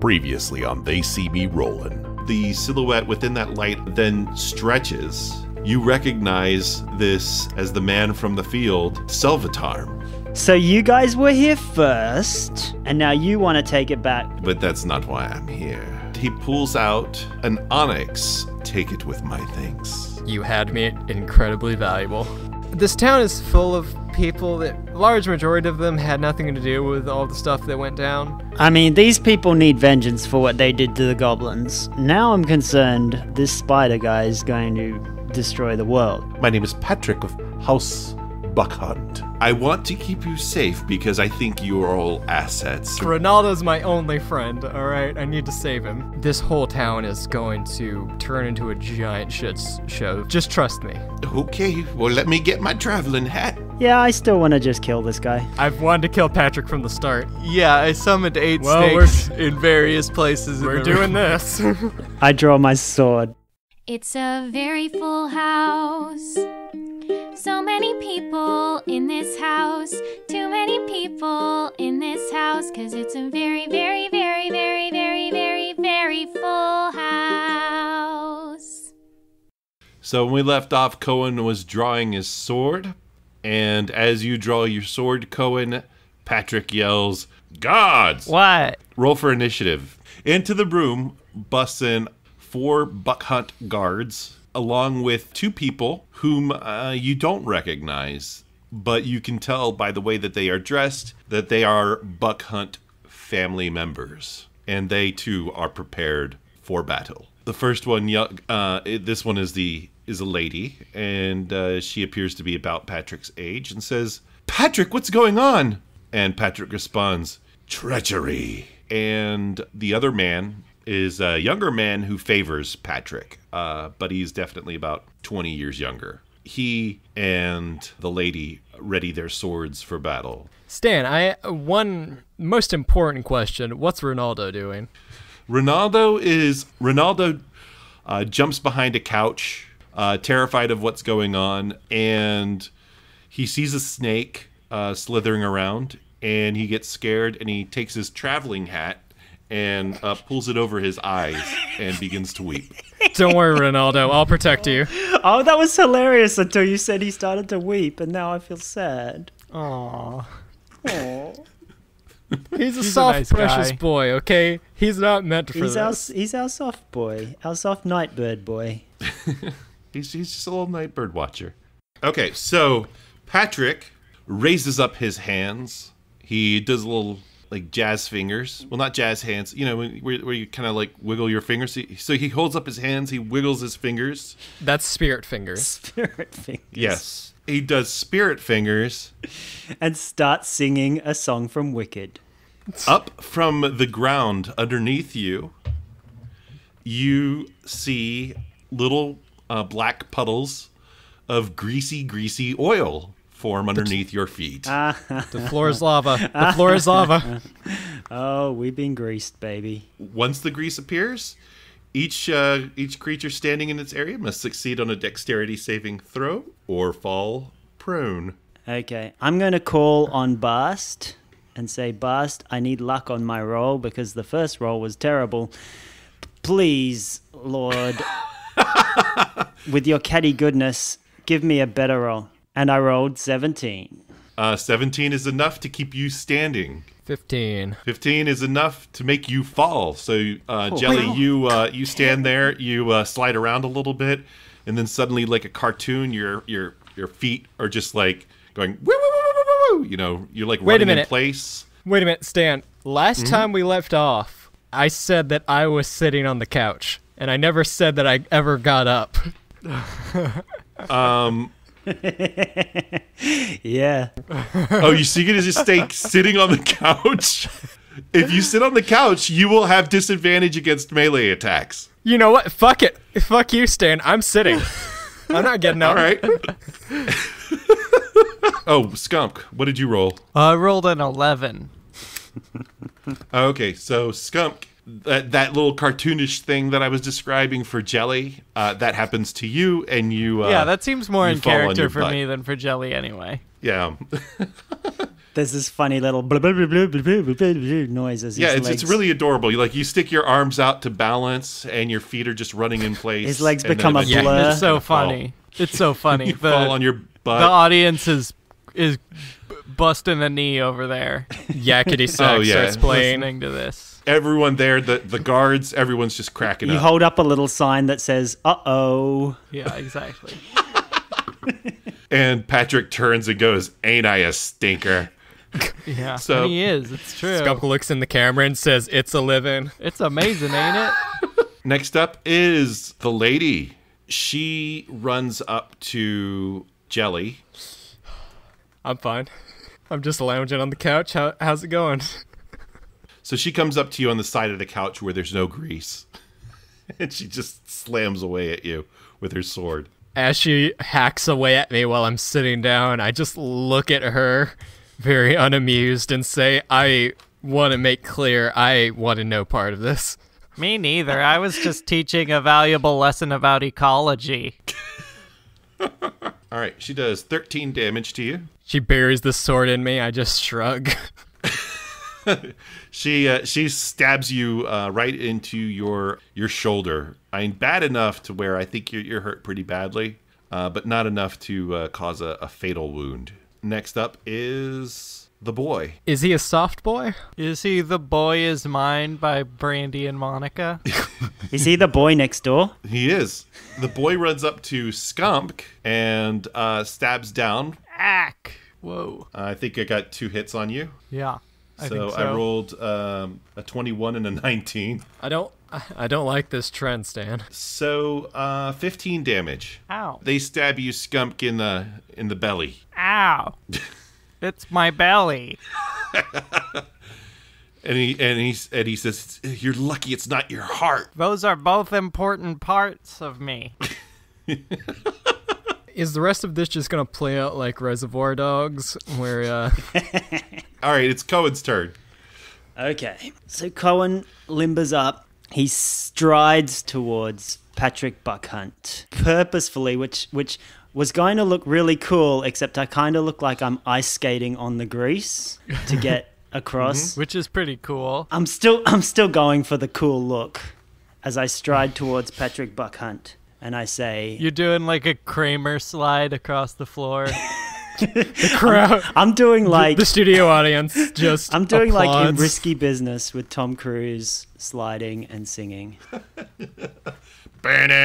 Previously on They See Me Rollin. The silhouette within that light then stretches. You recognize this as the man from the field, Salvatarm. So you guys were here first, and now you want to take it back. But that's not why I'm here. He pulls out an onyx. Take it with my thanks. You had me incredibly valuable. This town is full of people that, large majority of them, had nothing to do with all the stuff that went down. I mean, these people need vengeance for what they did to the goblins. Now I'm concerned this spider guy is going to destroy the world. My name is Patrick of House Buckhunt. I want to keep you safe because I think you are all assets. Ronaldo's my only friend, alright? I need to save him. This whole town is going to turn into a giant shit show. Just trust me. Okay, well let me get my traveling hat. Yeah, I still want to just kill this guy. I've wanted to kill Patrick from the start. Yeah, I summoned 8 snakes in various places. We're doing this. I draw my sword. It's a very full house. So many people in this house. Too many people in this house. 'Cause it's a very, very, very, very, very, very, very full house. So when we left off, Coen was drawing his sword. And as you draw your sword, Coen, Patrick yells, "Gods!" What? Roll for initiative. Into the room busts in 4 buck hunt guards, along with 2 people whom you don't recognize, but you can tell by the way that they are dressed that they are buck hunt family members, and they too are prepared for battle. The first one, this one is a lady, and she appears to be about Patrick's age, and says, "Patrick, what's going on?" And Patrick responds, "Treachery." And the other man is a younger man who favors Patrick, but he's definitely about 20 years younger. He and the lady ready their swords for battle. Stan, one most important question. What's Ronaldo doing? Ronaldo jumps behind a couch, terrified of what's going on, and he sees a snake slithering around, and he gets scared, and he takes his traveling hat and pulls it over his eyes and begins to weep. Don't worry, Ronaldo. I'll protect you. Oh, that was hilarious until you said he started to weep, and now I feel sad. Aww. Aww. He's a soft, nice precious guy. boy, okay? He's not meant for this. He's our soft boy. Our soft nightbird boy. He's just a little night bird watcher. Okay, so Patrick raises up his hands. He does a little like jazz fingers. Well, not jazz hands. You know, where you kind of like wiggle your fingers. So he holds up his hands. He wiggles his fingers. That's spirit fingers. Spirit fingers. Yes. He does spirit fingers. And starts singing a song from Wicked. Up from the ground underneath you, you see little black puddles of greasy oil form underneath your feet. The floor is lava. The floor is lava. Oh, we've been greased, baby. Once the grease appears, each creature standing in its area must succeed on a dexterity saving throw or fall prone. Okay, I'm going to call on Bast and say, Bast, I need luck on my roll because the first roll was terrible. Please, Lord, with your catty goodness, give me a better roll. And I rolled 17. 17 is enough to keep you standing. 15. 15 is enough to make you fall. So, Jelly, you stand there, you slide around a little bit, and then suddenly, like a cartoon, your feet are just like going woo woo woo woo woo. You know, you're like running in place. Wait a minute, Stan. Last time we left off, I said that I was sitting on the couch, and I never said that I ever got up. Yeah. Oh, you see, you just stay sitting on the couch. If you sit on the couch, you will have disadvantage against melee attacks. You know what? Fuck it. Fuck you, Stan. I'm sitting. I'm not getting up. All right. Oh, Skumk, what did you roll? I rolled an 11. Okay, so Skumk, that little cartoonish thing that I was describing for Jelly, that happens to you, and you Yeah, that seems more you in fall on character your for butt. me than for Jelly anyway. Yeah. There's this funny little blah, blah, blah, blah, blah, blah, blah, blah, noise as Yeah, his it's legs, really adorable. You stick your arms out to balance, and your feet are just running in place. his legs and then become a eventually blur. you It's so just fall. funny. It's so funny. You fall on your butt. The audience is busting a knee over there. Yakety Sax starts playing. Listening to this. Everyone there, the guards, everyone's just cracking You up. hold up a little sign that says, "Uh-oh." Yeah, exactly. And Patrick turns and goes, "Ain't I a stinker?" Yeah, So- and he is. It's true. Skumk looks in the camera and says, "It's a living." It's amazing, ain't it? Next up is the lady. She runs up to Jelly. I'm fine. I'm just lounging on the couch. How's it going? So she comes up to you on the side of the couch where there's no grease. And she just slams away at you with her sword. As she hacks away at me while I'm sitting down, I just look at her very unamused and say, I want to make clear I want no part of this. Me neither. I was just teaching a valuable lesson about ecology. All right, she does 13 damage to you. She buries the sword in me. I just shrug. She stabs you right into your shoulder. I mean, bad enough to where I think you're hurt pretty badly, but not enough to cause a fatal wound. Next up is the boy. Is he a soft boy? Is he The Boy Is Mine by Brandy and Monica? Is he the boy next door? He is. The boy runs up to Skumk and stabs down. Ack. Whoa. I think I got 2 hits on you. Yeah. I So think so. I rolled a 21 and a 19. I don't like this trend, Stan. So 15 damage. Ow. They stab you, Skumk, in the belly. Ow. It's my belly. And he says, "You're lucky it's not your heart." Those are both important parts of me. Is the rest of this just going to play out like Reservoir Dogs, where All right, it's Coen's turn. Okay. So Coen limbers up. He strides towards Patrick Buckhunt purposefully, which was going to look really cool, except I kind of look like I'm ice skating on the grease to get across. Which is pretty cool. I'm still going for the cool look as I stride towards Patrick Buckhunt, and I say, You're doing like a Kramer slide across the floor. the crowd, I'm doing like the studio audience just I'm doing like in applauds. Risky Business with Tom Cruise sliding and singing. That's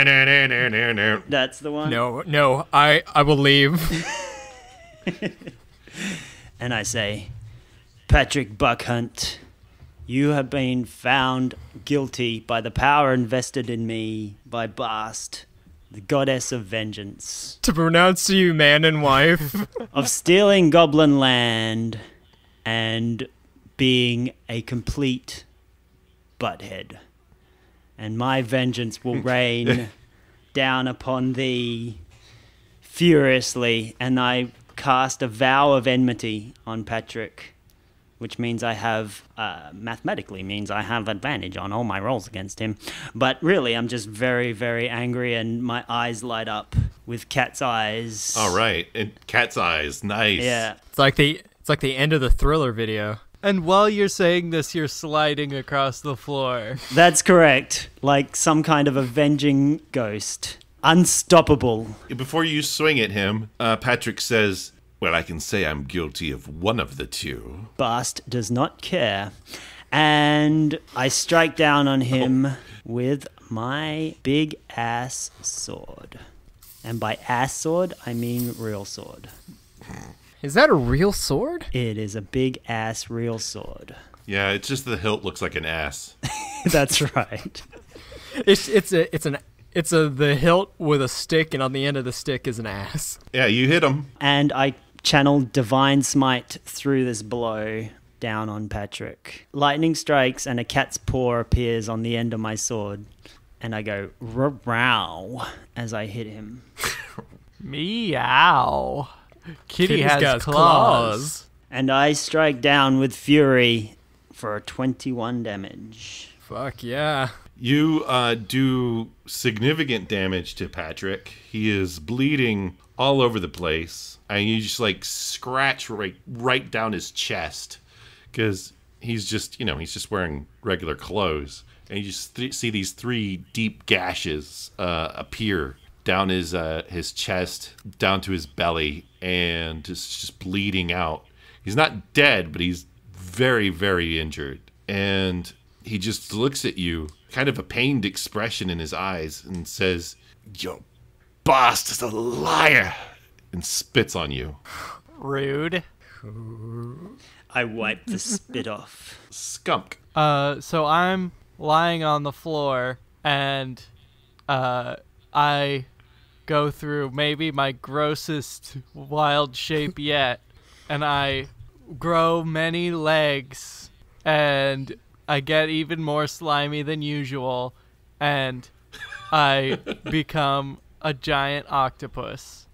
the one. No, I will leave. And I say, Patrick Buckhunt, you have been found guilty by the power invested in me by Bast, the goddess of vengeance, To pronounce you man and wife. of stealing goblin land and being a complete butthead. And my vengeance will rain down upon thee furiously, and I cast a vow of enmity on Patrick, which means I have, mathematically means I have advantage on all my rolls against him. But really, I'm just very, very angry, and my eyes light up with cat's eyes. All right, and cat's eyes, nice. Yeah. It's like the end of the Thriller video. And while you're saying this, you're sliding across the floor. That's correct. Like some kind of avenging ghost. Unstoppable. Before you swing at him, Patrick says, "Well, I can say I'm guilty of one of the two." Bast does not care. And I strike down on him with my big ass sword. And by ass sword, I mean real sword. Is that a real sword? It is a big ass real sword. Yeah, it's just the hilt looks like an ass. That's right. It's the hilt with a stick, and on the end of the stick is an ass. Yeah, you hit him. And I channel Divine Smite through this blow down on Patrick. Lightning strikes and a cat's paw appears on the end of my sword. And I go, "Row" as I hit him. Meow. Kitty Kitty's has got claws. And I strike down with fury for 21 damage. Fuck yeah. You do significant damage to Patrick. He is bleeding all over the place, and you just like scratch right down his chest because he's just wearing regular clothes, and you just see these 3 deep gashes appear down his chest, down to his belly, and just bleeding out. He's not dead, but he's very, very injured, and he just looks at you, kind of a pained expression in his eyes, and says, "Your boss is a liar," and spits on you. Rude. I wipe the spit off. Skumk. So I'm lying on the floor, and I go through maybe my grossest wild shape yet, and I grow many legs, and I get even more slimy than usual, and I become a giant octopus.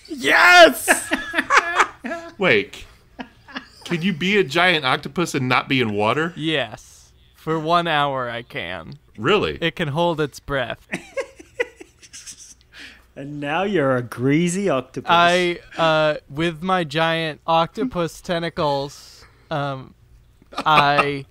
Yes! Wait, can you be a giant octopus and not be in water? Yes. For 1 hour I can. Really? It can hold its breath. And now you're a greasy octopus. With my giant octopus tentacles, I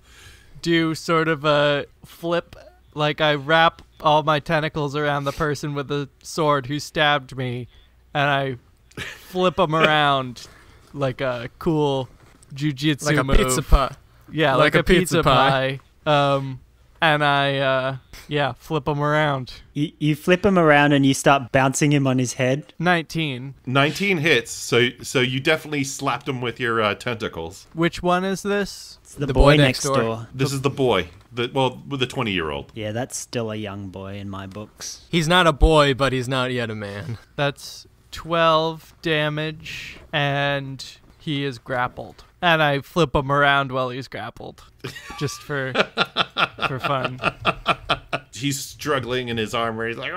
do sort of a flip, like I wrap all my tentacles around the person with the sword who stabbed me, and I flip them around like a cool jujitsu Like a move. pizza pie. Yeah, like a pizza pie. And I flip him around. You flip him around and you start bouncing him on his head. 19. 19 hits, so you definitely slapped him with your tentacles. Which one is this? It's the boy next door. This is the boy, with the 20-year-old. Yeah, that's still a young boy in my books. He's not a boy, but he's not yet a man. That's 12 damage, and he is grappled. And I flip him around while he's grappled, just for fun. He's struggling in his armor. He's like,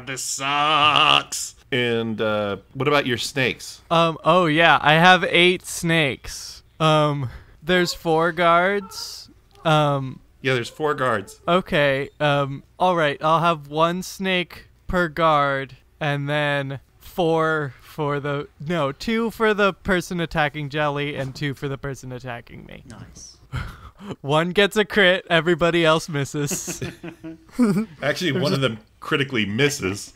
this sucks. And what about your snakes? Oh yeah, I have 8 snakes. There's 4 guards. Yeah, there's 4 guards. Okay. All right. I'll have 1 snake per guard, and then 2 for the person attacking Jelly, and 2 for the person attacking me. Nice. 1 gets a crit. Everybody else misses. Actually, one of them critically misses.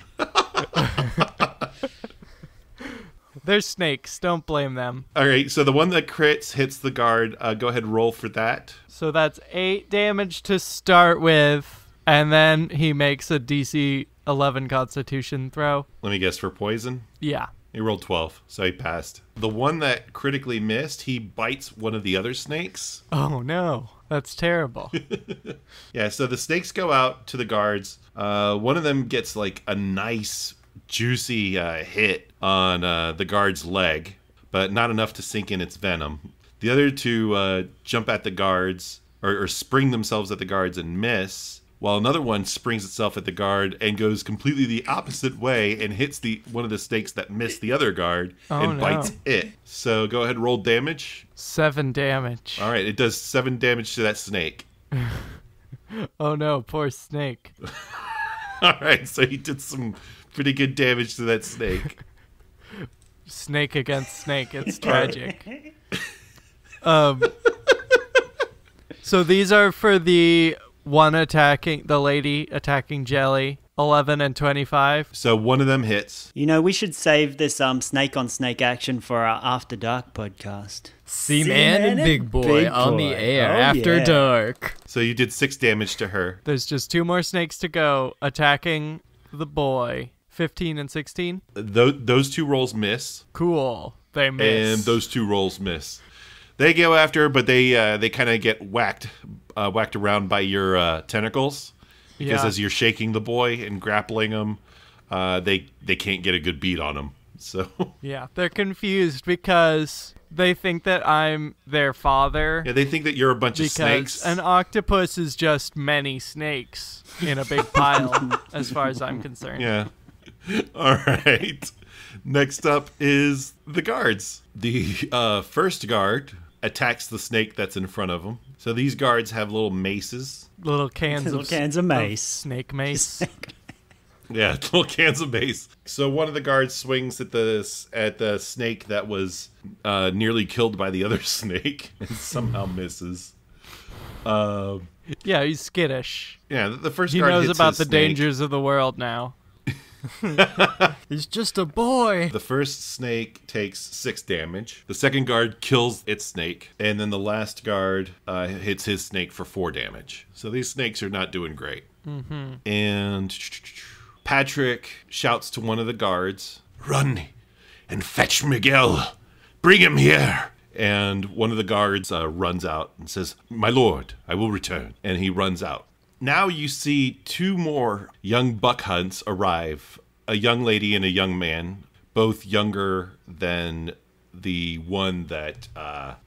They're snakes. Don't blame them. All right, so the one that crits hits the guard. Go ahead and roll for that. So that's 8 damage to start with, and then he makes a DC 11 Constitution throw. Let me guess, for poison? Yeah. He rolled 12, so he passed. The one that critically missed, he bites one of the other snakes. Oh no, that's terrible. Yeah, so the snakes go out to the guards. One of them gets like a nice, juicy hit on the guard's leg, but not enough to sink in its venom. The other 2 jump at the guards, or spring themselves at the guards and miss, while another one springs itself at the guard and goes completely the opposite way and hits one of the snakes that missed the other guard and bites it. So go ahead and roll damage. 7 damage. All right, it does 7 damage to that snake. Oh no, poor snake. All right, so he did some pretty good damage to that snake. Snake against snake, it's tragic. So these are for the lady attacking Jelly, 11 and 25. So one of them hits. You know, we should save this snake on snake action for our After Dark podcast. Seaman and Big Boy on the air after dark. So you did 6 damage to her. There's just 2 more snakes to go attacking the boy. 15 and 16. Those 2 rolls miss. Cool. They miss. And those 2 rolls miss. They go after her, but they kind of get whacked around by your tentacles. Because as you're shaking the boy and grappling him, they can't get a good beat on him. So yeah, they're confused because they think that I'm their father. Yeah, they think that you're a bunch of snakes. Because an octopus is just many snakes in a big pile, as far as I'm concerned. Yeah. All right. Next up is the guards. The first guard attacks the snake that's in front of him. So these guards have little maces. Little cans of mace. Snake mace. Yeah, little cans of mace. So one of the guards swings at the snake that was nearly killed by the other snake and somehow misses. Yeah, he's skittish. Yeah, the first He guard knows hits about his the snake. dangers of the world now. He's just a boy. The first snake takes 6 damage. The second guard kills its snake. And then the last guard hits his snake for 4 damage. So these snakes are not doing great. Mm-hmm. And Patrick shouts to one of the guards, "Run and fetch Miguel. Bring him here." And one of the guards runs out and says, "My lord, I will return." And he runs out. Now you see 2 more young buck hunts arrive. A young lady and a young man, both younger than the one that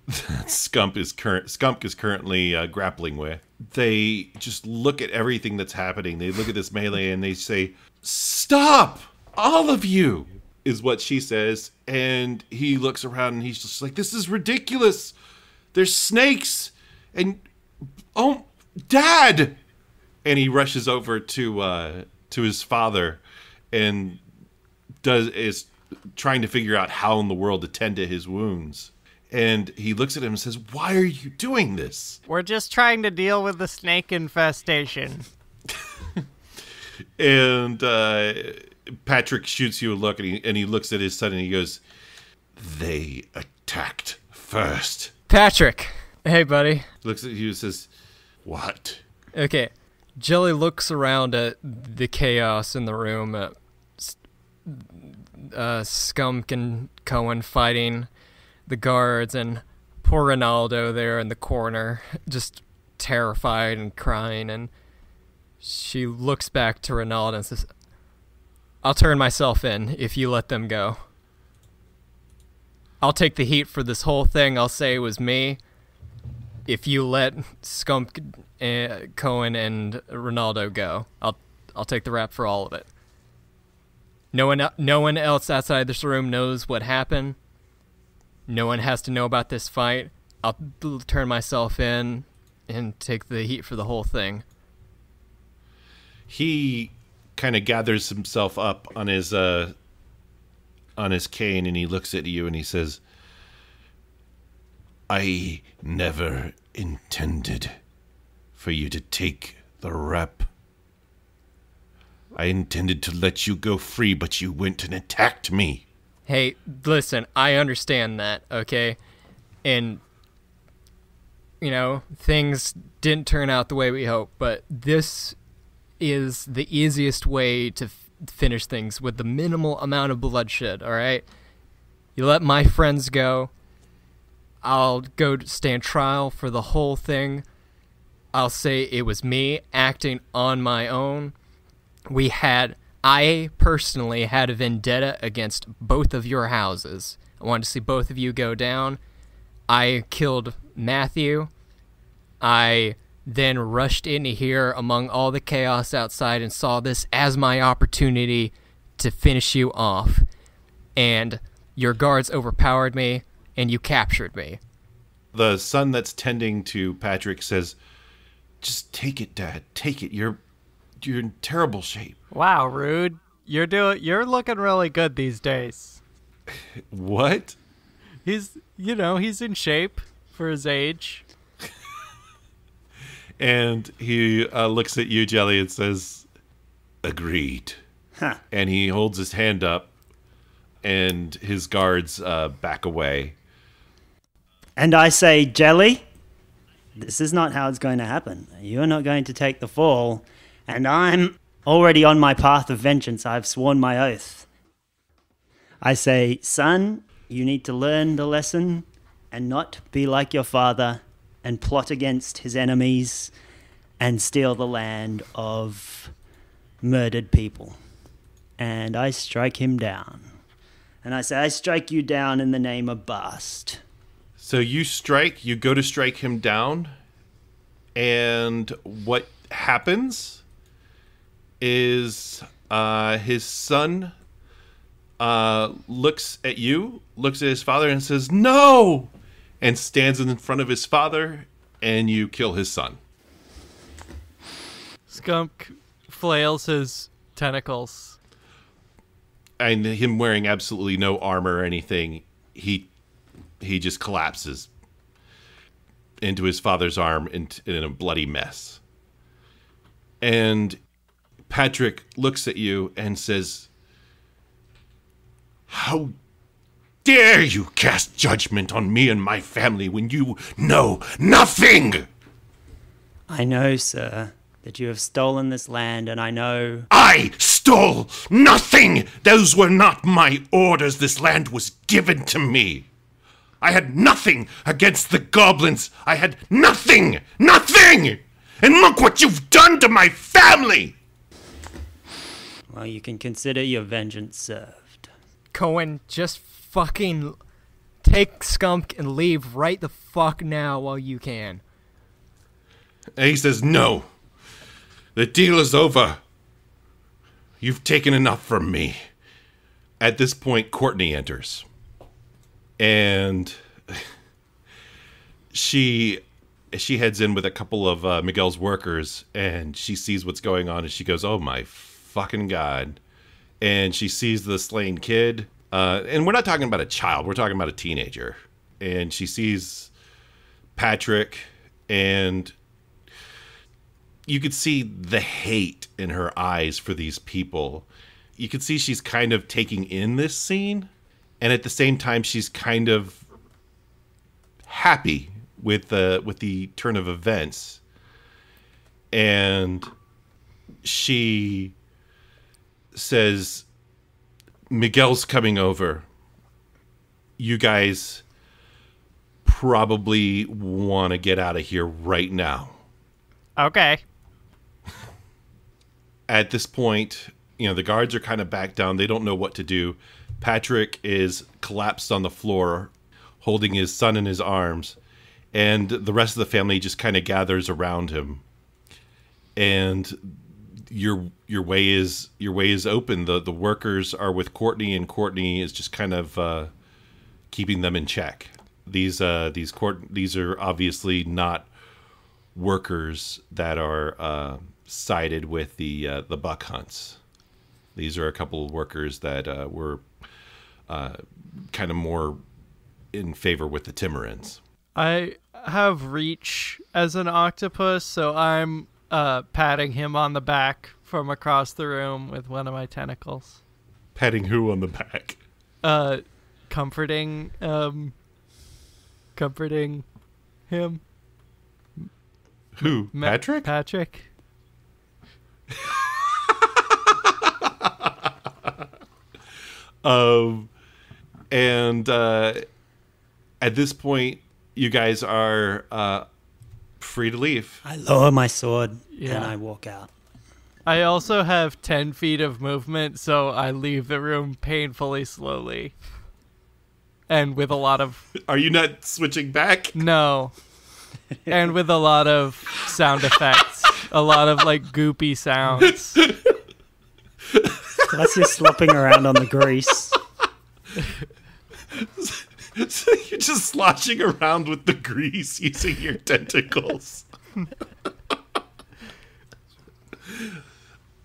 Skumk is currently grappling with. They just look at everything that's happening. They look at this melee and they say, "Stop! All of you!" is what she says. And he looks around and he's just like, "This is ridiculous. There's snakes. And, oh, Dad!" And he rushes over to his father and is trying to figure out how in the world to tend to his wounds. And he looks at him and says, "Why are you doing this?" We're just trying to deal with the snake infestation. And Patrick shoots you a look, and he looks at his son and he goes, "They attacked first." Patrick. Hey, buddy. Looks at you and says, "What?" Okay. Jelly looks around at the chaos in the room, at Skumk and Coen fighting the guards, and poor Ronaldo there in the corner, just terrified and crying, and she looks back to Ronaldo and says, "I'll turn myself in if you let them go. I'll take the heat for this whole thing. I'll say it was me. If you let Skumk, Coen, and Ronaldo go, I'll take the rap for all of it. No one else outside this room knows what happened. No one has to know about this fight. I'll turn myself in and take the heat for the whole thing." He kind of gathers himself up on his cane and he looks at you and he says, "I never intended for you to take the rep. I intended to let you go free, but you went and attacked me." Hey, listen, I understand that, okay? And, things didn't turn out the way we hoped, but this is the easiest way to finish things with the minimal amount of bloodshed, all right? You let my friends go. I'll go stand trial for the whole thing. I'll say it was me acting on my own. I personally had a vendetta against both of your houses. I wanted to see both of you go down. I killed Matthew. I then rushed into here among all the chaos outside and saw this as my opportunity to finish you off. And your guards overpowered me, and you captured me. The son that's tending to Patrick says, "Just take it, Dad. Take it. You're in terrible shape." Wow, Rude. You're looking really good these days. What? He's in shape for his age. And he looks at you, Jelly, and says, "Agreed." Huh. And he holds his hand up, and his guards back away. And I say, "Jelly, this is not how it's going to happen. You're not going to take the fall, and I'm already on my path of vengeance. I've sworn my oath." I say, "Son, you need to learn the lesson and not be like your father and plot against his enemies and steal the land of murdered people." And I strike him down. And I say, "I strike you down in the name of Bast." So you go to strike him down, and what happens is his son looks at you, looks at his father, and says, "No!" and stands in front of his father and you kill his son. Skumk flails his tentacles. And him wearing absolutely no armor or anything, he just collapses into his father's arm in a bloody mess. And Patrick looks at you and says, "How dare you cast judgment on me and my family when you know nothing? I know, sir, that you have stolen this land, and I know... I stole nothing! Those were not my orders. This land was given to me. I had nothing against the goblins. I had nothing! Nothing! And look what you've done to my family!" Well, you can consider your vengeance served. Coen, just fucking take Skumk and leave right the fuck now while you can. And he says, "No. The deal is over. You've taken enough from me." At this point, Courtney enters. And she heads in with a couple of Miguel's workers, and she sees what's going on, and she goes, "Oh my fucking God." And she sees the slain kid. And we're not talking about a child. We're talking about a teenager. And she sees Patrick, and you could see the hate in her eyes for these people. You could see she's kind of taking in this scene, and at the same time, she's kind of happy with the turn of events. And she says, "Miguel's coming over. You guys probably want to get out of here right now." Okay. At this point, the guards are kind of back down. They don't know what to do. Patrick is collapsed on the floor, holding his son in his arms, and the rest of the family just kind of gathers around him. And your way is open. The workers are with Courtney, and Courtney is just kind of keeping them in check. These are obviously not workers that are sided with the buck hunts. These are a couple of workers that were kind of more in favor with the Timorins. I have reach as an octopus, so I'm patting him on the back from across the room with one of my tentacles. Patting who on the back? Comforting him. Who? Patrick? Patrick. And at this point, you guys are free to leave. I lower my sword Yeah. and I walk out. I also have 10 feet of movement, so I leave the room painfully slowly. And with a lot of... Are you not switching back? No. And with a lot of sound effects. A lot of, goopy sounds. Plus you're slopping around on the grease. So you're just sloshing around with the grease using your tentacles.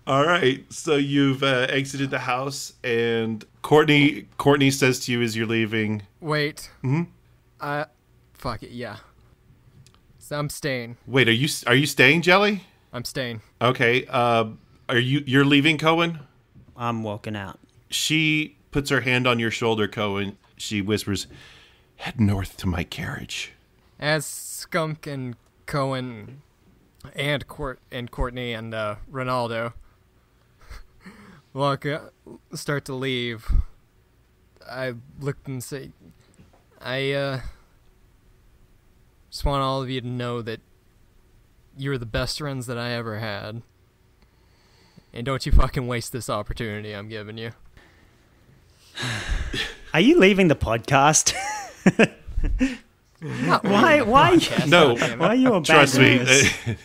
All right, so you've exited the house, and Courtney says to you as you're leaving, Wait. Fuck it, yeah. So I'm staying. "Wait, are you staying, Jelly?" I'm staying. Okay, you're leaving, Coen? I'm walking out. She puts her hand on your shoulder, Coen. She whispers, "Head north to my carriage." As Skunk and Coen and Courtney and Ronaldo start to leave, I look and say, I just want all of you to know that you're the best friends that I ever had. And don't you fucking waste this opportunity I'm giving you. Are you leaving the podcast? Why? No, Why are you trust me. abandoning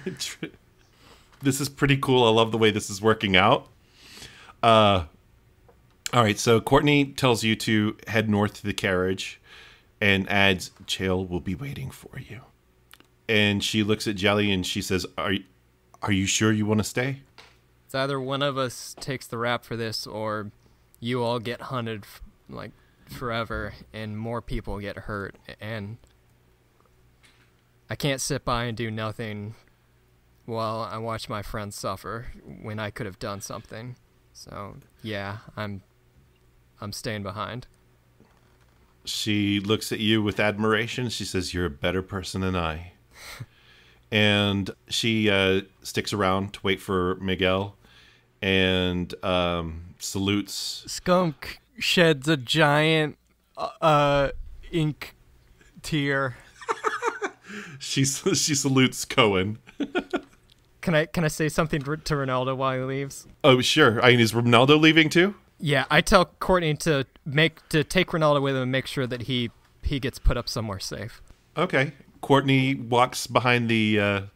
us? This is pretty cool. I love the way this is working out. All right, so Courtney tells you to head north to the carriage and adds, "Chael will be waiting for you." and she looks at Jelly and she says, Are you sure you want to stay? It's either one of us takes the rap for this, or you all get hunted like forever, and more people get hurt, and I can't sit by and do nothing while I watch my friends suffer when I could have done something. So yeah, I'm staying behind. She looks at you with admiration. She says, "You're a better person than I." And she sticks around to wait for Miguel and salutes. Skumk sheds a giant ink tear. She salutes Coen. Can I say something to Ronaldo while he leaves? Oh, sure. I mean, is Ronaldo leaving too? Yeah, I tell Courtney to take Ronaldo with him and make sure that he gets put up somewhere safe. Okay. Courtney walks behind the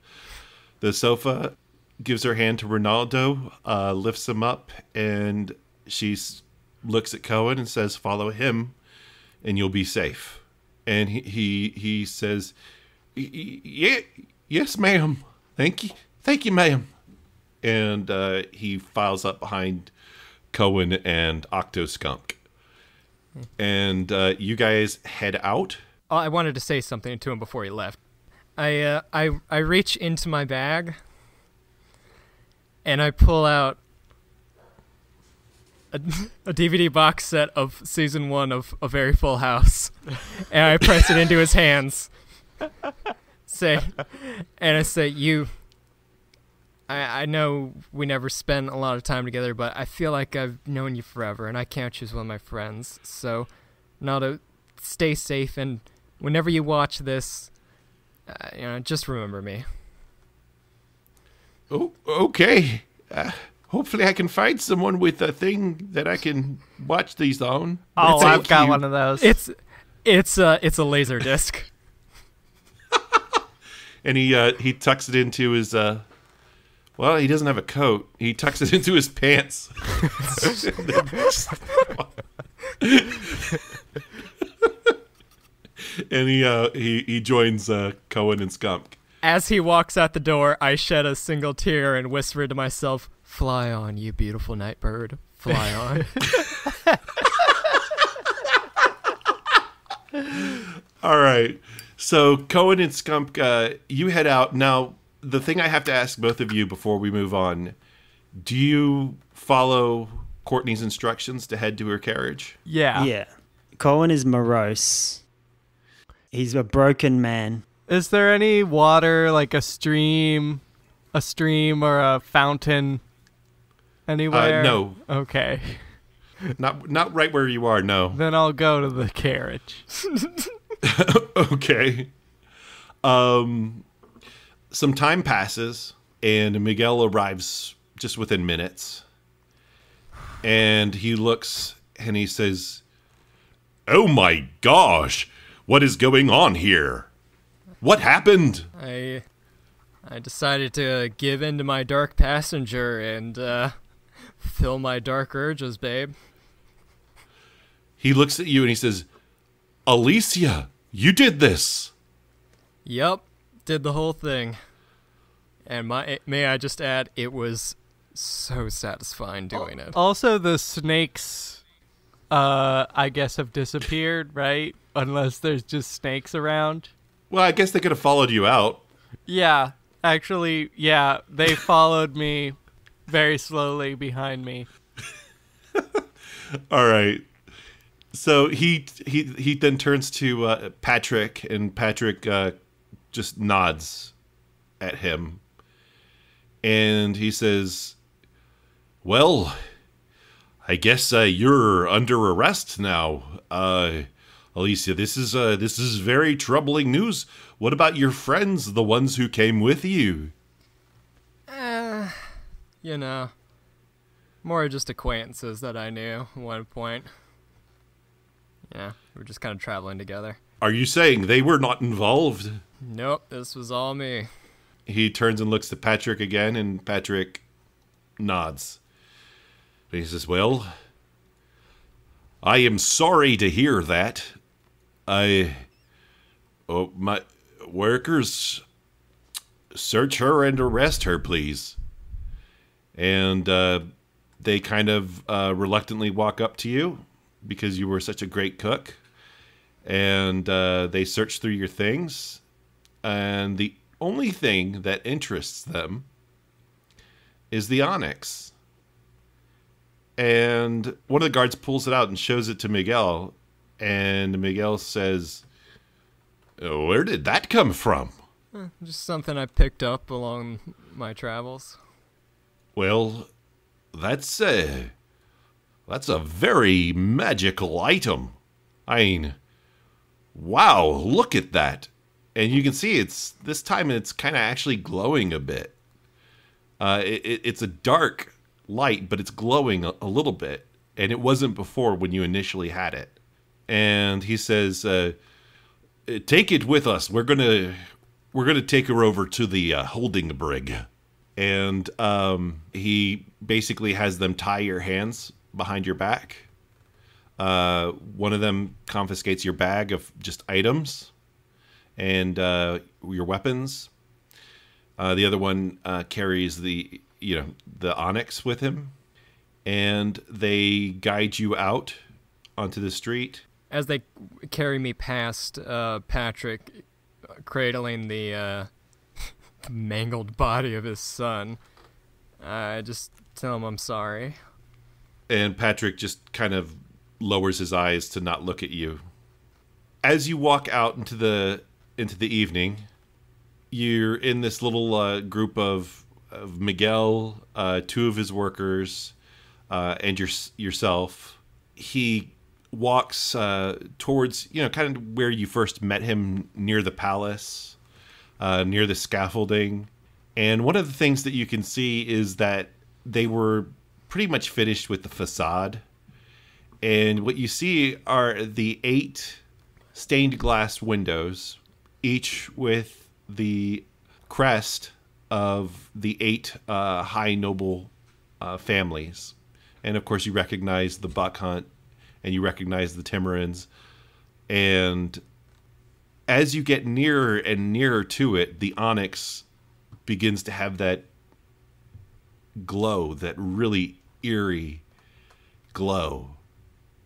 sofa, gives her hand to Ronaldo, lifts him up, and she looks at Coen and says, "Follow him, and you'll be safe." And he says, "Yeah, yes, ma'am. Thank you, ma'am." And he files up behind Coen and Octoskunk. And you guys head out. Oh, I wanted to say something to him before he left. I reach into my bag and I pull out a DVD box set of season 1 of A Very Full House, and I press it into his hands. I say, I know we never spent a lot of time together, but I feel like I've known you forever, and I can't choose one of my friends. So, Naldo, stay safe, and whenever you watch this, just remember me. Oh, okay. Hopefully I can find someone with a thing that I can watch these on. Oh, Thank I've got you. one of those. It's a laser disc. And he tucks it into his well, he doesn't have a coat. He tucks it into his pants. And he joins Coen and Skumk. As he walks out the door, I shed a single tear and whisper to myself, "Fly on, you beautiful night bird. Fly on." All right. So Coen and Skumk, you head out. Now, the thing I have to ask both of you before we move on, do you follow Courtney's instructions to head to her carriage? Yeah. Yeah. Coen is morose. He's a broken man. Is there any water, like a stream or a fountain anywhere? No. Okay. Not right where you are, no. Then I'll go to the carriage. Okay. Some time passes, and Miguel arrives just within minutes. And he looks, and he says, "Oh my gosh, what is going on here? What happened?" I decided to give in to my dark passenger and fill my dark urges, babe. He looks at you, and he says, "Alicia, you did this." Yup, did the whole thing. And may I just add, it was so satisfying doing it. Also, the snakes, I guess, have disappeared, right? Unless there's just snakes around. Well, I guess they could have followed you out. Yeah, actually, yeah, they followed me very slowly behind me. All right. So he then turns to Patrick, and Patrick just nods at him. And he says, "Well, I guess you're under arrest now. Alicia, this is very troubling news. What about your friends, the ones who came with you?" More just acquaintances that I knew at one point. Yeah, we were just kind of traveling together. Are you saying they were not involved? Nope, this was all me. He turns and looks to Patrick again, and Patrick nods. And he says, "Well, I am sorry to hear that. My workers search her and arrest her, please. And they kind of reluctantly walk up to you because you were such a great cook. And they search through your things. And the only thing that interests them is the onyx. And one of the guards pulls it out and shows it to Miguel. And Miguel says, "Where did that come from?" Just something I picked up along my travels. Well, that's a very magical item. I mean, wow, look at that. And you can see this time it's kind of actually glowing a bit. It's a dark light, but it's glowing a little bit. And it wasn't before when you initially had it. And he says, "Take it with us. We're gonna take her over to the holding brig." And he basically has them tie your hands behind your back. One of them confiscates your bag of just items and your weapons. The other one carries the onyx with him, and they guide you out onto the street. As they carry me past Patrick, cradling the mangled body of his son, I just tell him I'm sorry. And Patrick just kind of lowers his eyes to not look at you. As you walk out into the evening, you're in this little group of Miguel, two of his workers, and yourself. He walks towards, kind of where you first met him, near the palace, near the scaffolding. And one of the things that you can see is that they were pretty much finished with the facade. And what you see are the 8 stained glass windows, each with the crest of the 8 high noble families. And of course you recognize the Buck Hunt, and you recognize the Timorins. And as you get nearer and nearer to it, the onyx begins to have that glow, that really eerie glow.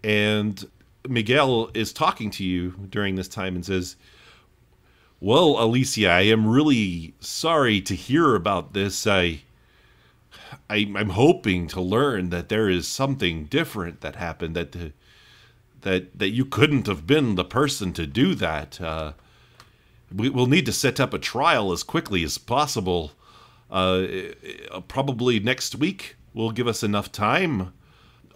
And Miguel is talking to you during this time and says, "Well, Alicia, I am really sorry to hear about this. I'm hoping to learn that there is something different that happened, that you couldn't have been the person to do that. We'll need to set up a trial as quickly as possible. Probably next week will give us enough time.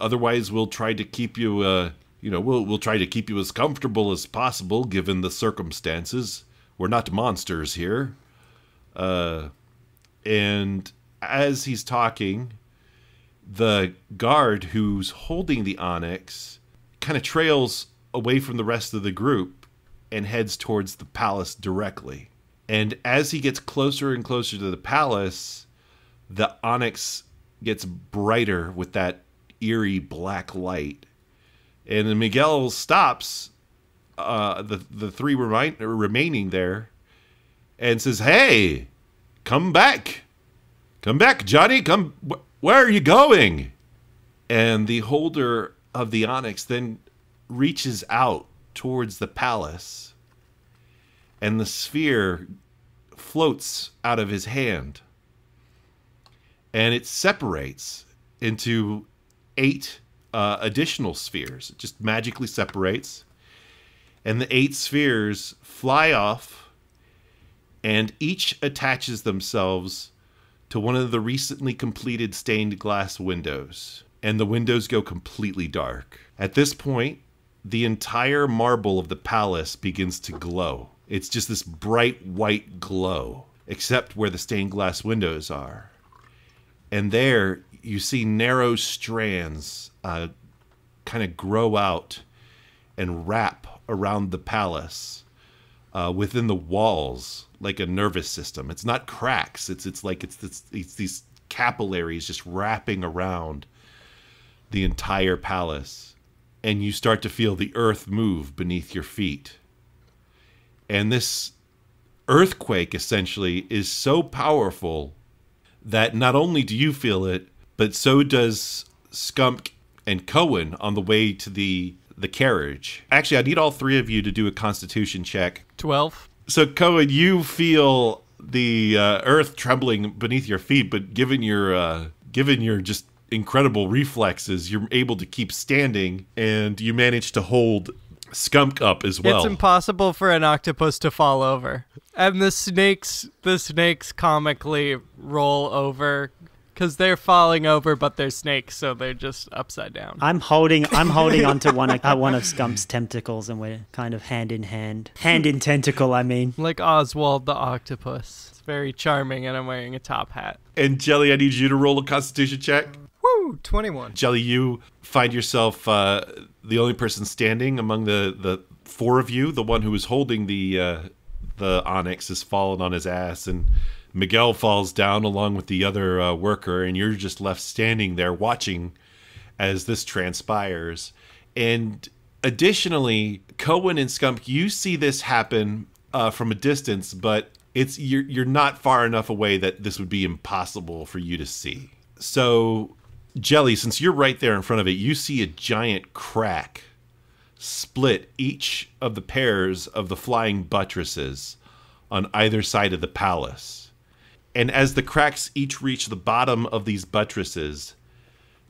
Otherwise, we'll try to keep you, we'll try to keep you as comfortable as possible given the circumstances. We're not monsters here." And as he's talking, the guard who's holding the onyx kind of trails away from the rest of the group and heads towards the palace directly. And as he gets closer and closer to the palace, the onyx gets brighter with that eerie black light. And then Miguel stops the 3 remaining there and says, "Hey, come back. Come back, Johnny. Come. Where are you going?" And the holder of the onyx then reaches out towards the palace, and the sphere floats out of his hand, and it separates into 8 additional spheres. It just magically separates, and the 8 spheres fly off, and each attaches themselves to one of the recently completed stained glass windows, and the windows go completely dark. At this point, the entire marble of the palace begins to glow. It's just this bright white glow, except where the stained glass windows are. And there you see narrow strands kind of grow out and wrap around the palace within the walls like a nervous system. It's not cracks. It's these capillaries just wrapping around the entire palace. And you start to feel the earth move beneath your feet. And this earthquake essentially is so powerful that not only do you feel it, but so does Skumk and Coen on the way to the carriage. Actually, I need all three of you to do a constitution check. 12. So, Coen, you feel the earth trembling beneath your feet, but given your just incredible reflexes, you're able to keep standing, and you manage to hold Skumk up as well. It's impossible for an octopus to fall over. And the snakes comically roll over because they're falling over, but they're snakes, so they're just upside down. I'm holding onto one of Skump's tentacles, and we're kind of hand in tentacle. I mean, Like Oswald the octopus. It's very charming, and I'm wearing a top hat. And Jelly, I need you to roll a constitution check. Woo, 21. Jelly, you find yourself the only person standing among the four of you. The one who is holding the onyx has fallen on his ass, and Miguel falls down along with the other worker, and you're just left standing there watching as this transpires. And additionally, Coen and Skumk, you see this happen from a distance, but you're not far enough away that this would be impossible for you to see. So, Jelly, since you're right there in front of it, you see a giant crack split each of the pairs of the flying buttresses on either side of the palace. And as the cracks each reach the bottom of these buttresses,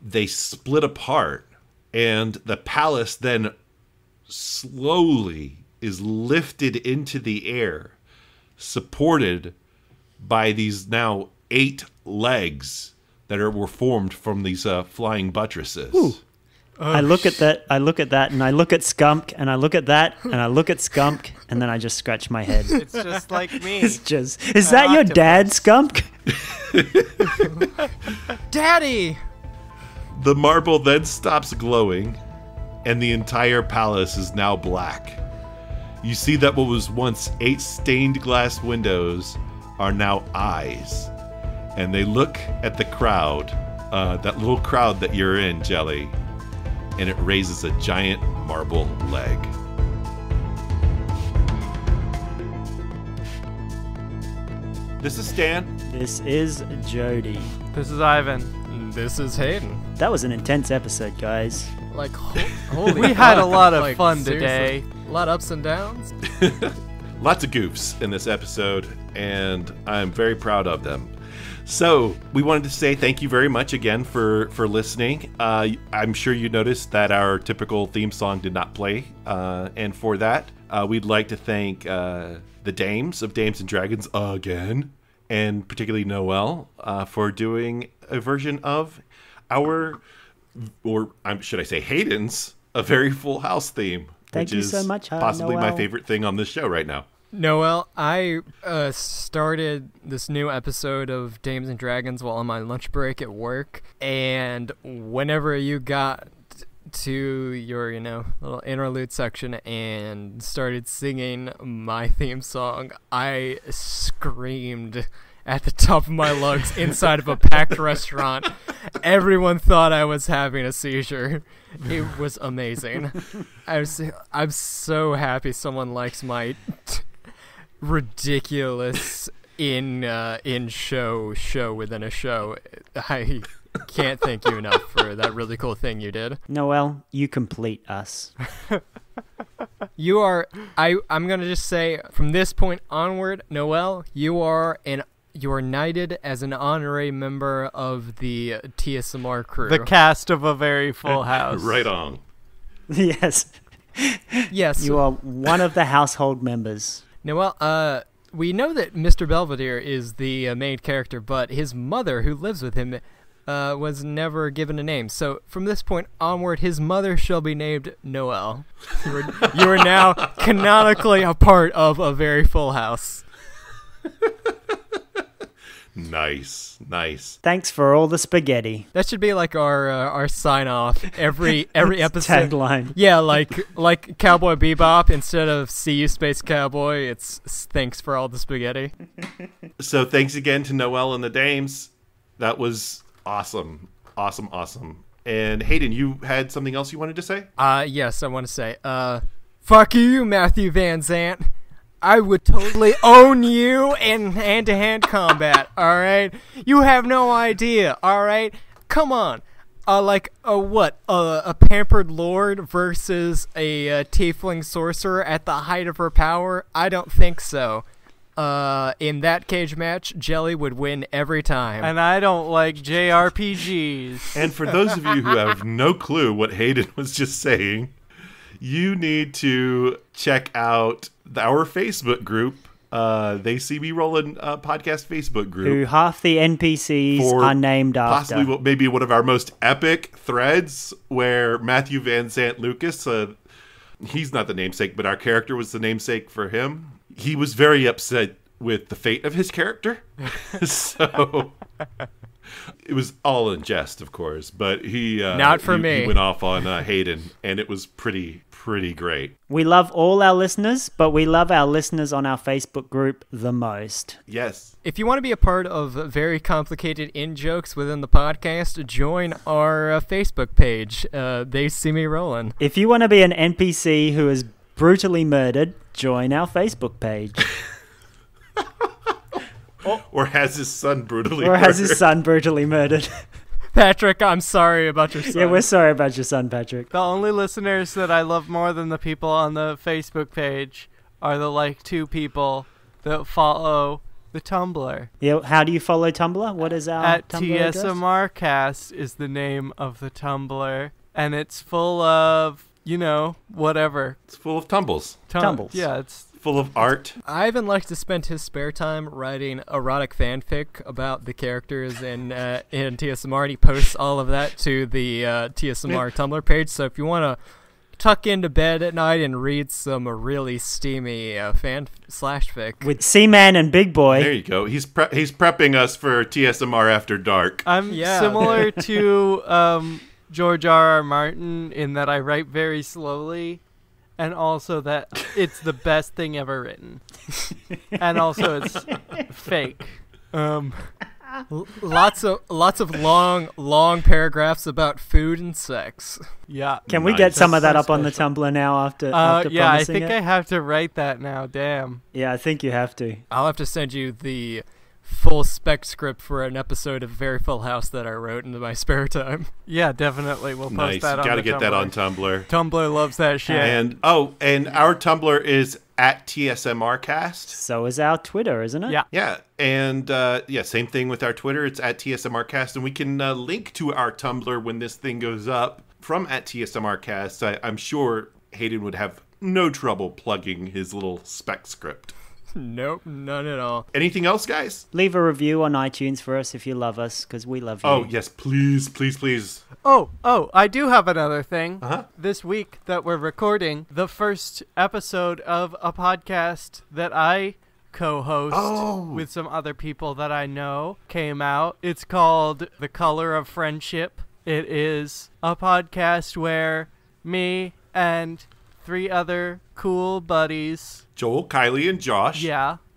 they split apart, and the palace then slowly is lifted into the air, supported by these now 8 legs that were formed from these flying buttresses. Ooh. I look at that, and I look at Skumk, and I look at that, and I look at Skumk, and then I just scratch my head. It's just like me. Is that your dad, Skumk? Daddy! The marble then stops glowing, and the entire palace is now black. You see that what was once 8 stained glass windows are now eyes, and they look at the crowd, that little crowd that you're in, Jelly, and it raises a giant marble leg. This is Stan. This is Jody. This is Ivan. This is Hayden. That was an intense episode, guys. Like, holy We had a fuck. lot of Like, fun seriously. today. A lot of ups and downs. Lots of goofs in this episode, and I'm very proud of them. So we wanted to say thank you very much again for listening. I'm sure you noticed that our typical theme song did not play, and for that, we'd like to thank the Dames of Dames and Dragons again, and particularly Noel for doing a version of should I say Hayden's, A Very Full House theme. Thank you which is so much, possibly Noel. my favorite thing on this show right now. Noel, I started this new episode of Dames and Dragons while on my lunch break at work, and whenever you got to your, little interlude section and started singing my theme song, I screamed at the top of my lungs inside of a packed restaurant. Everyone thought I was having a seizure. It was amazing. I'm so happy someone likes my ridiculous in show within a show. I can't thank you enough for that really cool thing you did. Noel, you complete us. You are. I'm gonna just say from this point onward, Noel, you are knighted as an honorary member of the TSMR crew. The cast of A Very Full House. Right on. Yes. Yes. You are one of the household members. Noel, we know that Mr. Belvedere is the main character, but his mother, who lives with him, was never given a name. So from this point onward, his mother shall be named Noel. You are now canonically a part of A Very Full House. Nice. Thanks for all the spaghetti. That should be like our sign off every episode. Tagline. Yeah, like Cowboy Bebop, instead of "See you, Space Cowboy," it's "Thanks for all the spaghetti." So thanks again to Noel and the Dames. That was awesome. And Hayden, you had something else you wanted to say? Yes, I want to say, fuck you, Matthew Van Zant. I would totally own you in hand-to-hand combat, all right? You have no idea, all right? Come on. A pampered lord versus a tiefling sorcerer at the height of her power? I don't think so. In that cage match, Jelly would win every time. And I don't like JRPGs. And for those of you who have no clue what Hayden was just saying, you need to check out our Facebook group, They See Me Rollin podcast Facebook group. Who half the NPCs are named after. Possibly maybe one of our most epic threads where Matthew Van Sant Lucas, he's not the namesake, but our character was the namesake for him. He was very upset with the fate of his character. So it was all in jest, of course, but he not for me. He went off on Hayden, and it was pretty great. We love all our listeners, but we love our listeners on our Facebook group the most. Yes. If you want to be a part of very complicated in-jokes within the podcast, join our Facebook page, They See Me Rollin. If you want to be an NPC who is brutally murdered, join our Facebook page. Or has his son brutally murdered. Patrick, I'm sorry about your son. Yeah, we're sorry about your son, Patrick. The only listeners that I love more than the people on the Facebook page are the 2 people that follow the Tumblr. Yeah, how do you follow Tumblr? What is our At Tumblr address? TSMRcast is the name of the Tumblr, and it's full of, whatever. It's full of tumbles. Tumbles. Yeah, it's Full of art. Ivan likes to spend his spare time writing erotic fanfic about the characters in TSMR, and he posts all of that to the TSMR Tumblr page. So if you want to tuck into bed at night and read some really steamy fan/fic with Seaman and Big Boy. There you go. He's prepping us for TSMR After Dark. I'm similar to George R.R. Martin in that I write very slowly. And also that it's the best thing ever written. And also it's fake. Lots of long paragraphs about food and sex. Yeah. Can we get some of that up on the Tumblr now after yeah, I promising think it? I have to write that now. Damn. Yeah, I think you have to. I'll have to send you the full spec script for an episode of Very Full House that I wrote in my spare time. Yeah, definitely. We'll post Nice. that on Gotta the get Tumblr. that on Tumblr. Tumblr loves that shit. And our Tumblr is at TSMRcast. So is our Twitter, isn't it? Yeah. Yeah, and same thing with our Twitter. It's at TSMRcast, and we can link to our Tumblr when this thing goes up from at TSMRcast. I'm sure Hayden would have no trouble plugging his little spec script. Nope, none at all. Anything else, guys? Leave a review on iTunes for us if you love us, because we love you. Oh, yes, please, please, please. Oh, I do have another thing. Uh-huh. This week that we're recording, the first episode of a podcast that I co-host with some other people that I know came out. It's called The Color of Friendship. It is a podcast where me and 3 other cool buddies, Joel, Kylie, and Josh.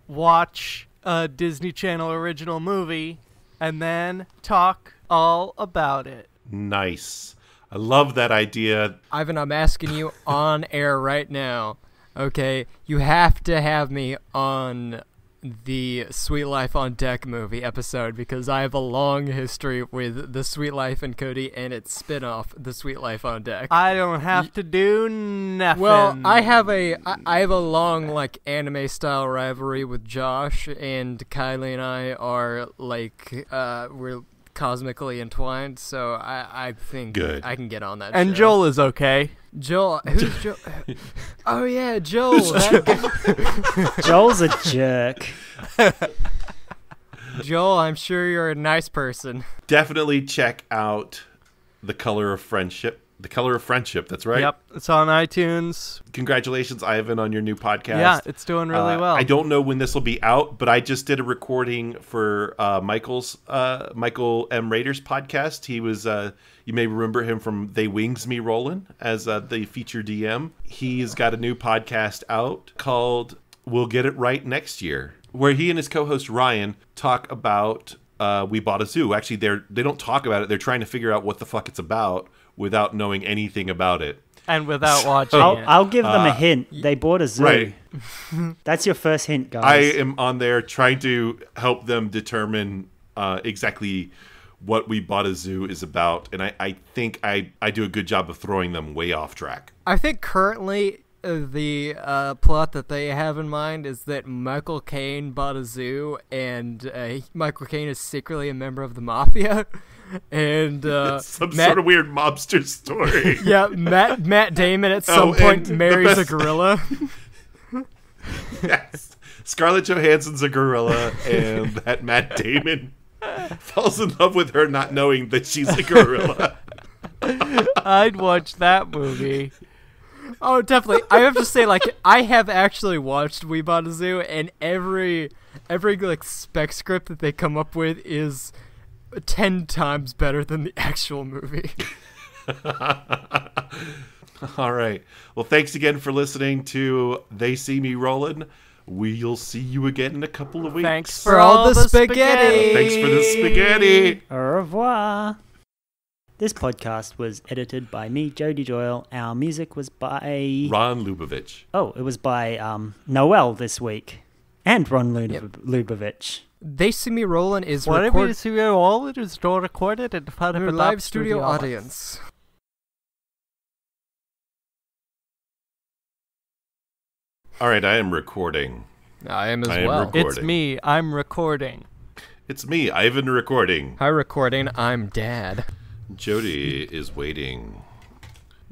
watch a Disney Channel original movie and then talk all about it. Nice. I love that idea. Ivan, I'm asking you on air right now. Okay, you have to have me on the Sweet Life on Deck movie episode because I have a long history with The Sweet Life and Cody and its spin-off, The Sweet Life on Deck. I don't have to do nothing. Well, I have a long anime style rivalry with Josh, and Kylie and I are we're cosmically entwined, so I think Good. I can get on that. And show. Joel is okay. Joel, who's Joel? Oh yeah, Joel. Joel's a jerk. Joel, I'm sure you're a nice person. Definitely check out The Color of Friendship. The Color of Friendship, that's right. Yep, it's on iTunes. Congratulations, Ivan, on your new podcast. Yeah, it's doing really well. I don't know when this will be out, but I just did a recording for Michael M. Rader's podcast. He was, you may remember him from They Wings Me Rollin' as the feature DM. He's got a new podcast out called We'll Get It Right Next Year, where he and his co-host Ryan talk about We Bought a Zoo. Actually, they don't talk about it. They're trying to figure out what the fuck it's about without knowing anything about it. and without watching it. I'll give them a hint. They bought a zoo. Right. That's your first hint, guys. I am on there trying to help them determine exactly what We Bought a Zoo is about, and I think I do a good job of throwing them way off track. I think currently the plot that they have in mind is that Michael Caine bought a zoo, and Michael Caine is secretly a member of the mafia. And Some sort of weird mobster story. yeah, Matt Damon at some point and marries a gorilla. Yes. Scarlett Johansson's a gorilla, and that Matt Damon falls in love with her not knowing that she's a gorilla. I'd watch that movie. Oh, definitely. I have to say, like, I have actually watched We Bought a Zoo, and every like spec script that they come up with is 10 times better than the actual movie. All right. Well, thanks again for listening to They See Me Rollin'. We'll see you again in a couple of weeks. Thanks For all the spaghetti. Thanks for the spaghetti. Au revoir. This podcast was edited by me, Jody Doyle. Our music was by... Ron Lubavitch. Oh, it was by Noel this week. And Ron Lubavitch. They See Me Rollin' is What if recorded you see all it is not recorded in front of for a a live studio audience. All right, I am recording. I am as I am well. recording. It's me. I'm recording. It's me, Ivan, recording. Hi, recording. I'm Dad. Jody is waiting.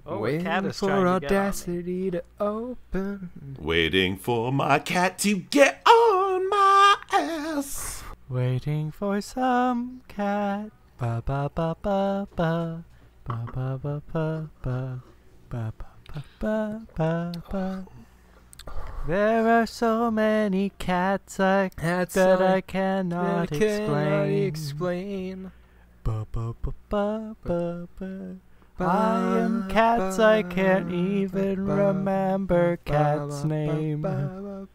Oh, a Waiting cat is for trying to get on me. audacity to open. Waiting for my cat to get on my ass. Waiting for some cat. Ba ba ba ba ba. Ba ba ba ba ba. Ba ba ba ba ba. There are so many cats that I cannot explain. Ba ba ba ba ba ba. I am cats, I can't even remember cat's name. right.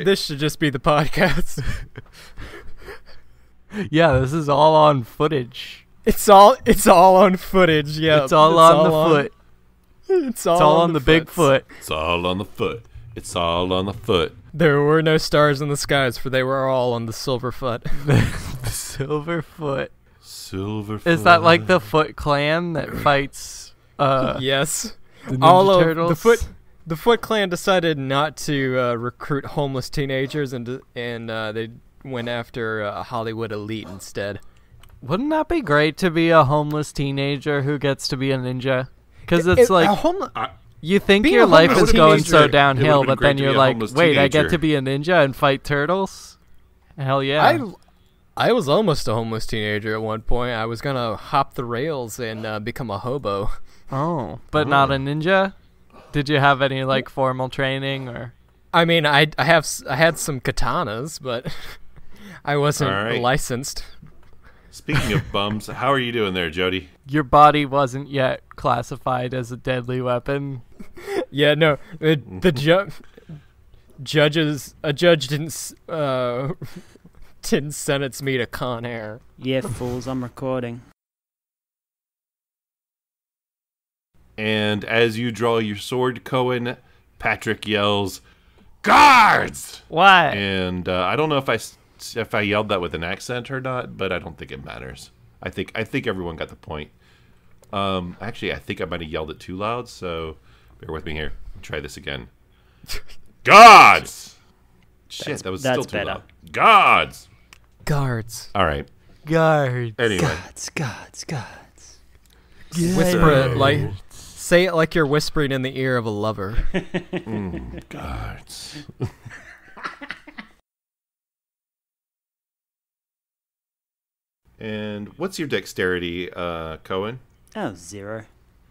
This should just be the podcast. Yeah, this is all on footage. It's all on footage. Yeah, It's all on the foot. It's It's all on the big foots. foot. It's all on the foot. It's all on the foot. There were no stars in the skies, for they were all on the silver foot. The silver foot. Silver Is that like the Foot Clan that fights Yes, the Ninja all of Turtles? the Foot Clan decided not to recruit homeless teenagers, and they went after a Hollywood elite instead. Wouldn't that be great to be a homeless teenager who gets to be a ninja? Because it's like you think being your a life homeless is going teenager, so it would've downhill, been but great then to you're be a like, homeless wait, I get teenager. to be a ninja and fight turtles? Hell yeah. I was almost a homeless teenager at one point. I was gonna hop the rails and become a hobo. Oh, but not a ninja? Did you have any like formal training or? I mean, I had some katanas, but I wasn't All right. licensed. Speaking of bums, how are you doing there, Jody? Your body wasn't yet classified as a deadly weapon. Yeah, no, the judge didn't sentence me to Con Air. Yeah, fools, I'm recording. And as you draw your sword, Coen, Patrick yells, "Guards!" What? And I don't know if I yelled that with an accent or not, but I don't think it matters. I think everyone got the point. Actually, I think I might have yelled it too loud, so bear with me here. Try this again. Gods! Shit, that was still too better. loud. Gods! Guards. All right. Guards. Anyway, Gods. Whisper it like, say it like you're whispering in the ear of a lover. gods. And what's your dexterity, Coen? Oh, 0.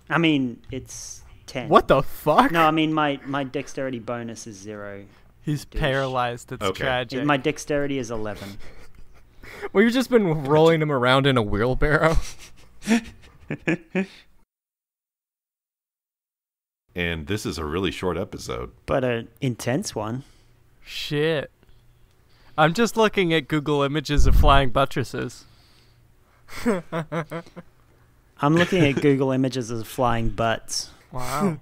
I mean, it's 10. What the fuck? No, I mean, my dexterity bonus is 0. He's paralyzed. It's Okay. tragic. My dexterity is 11. We've just been rolling him around in a wheelbarrow. And this is a really short episode. But an intense one. Shit. I'm just looking at Google images of flying buttresses. I'm looking at Google Images of flying butts. Wow.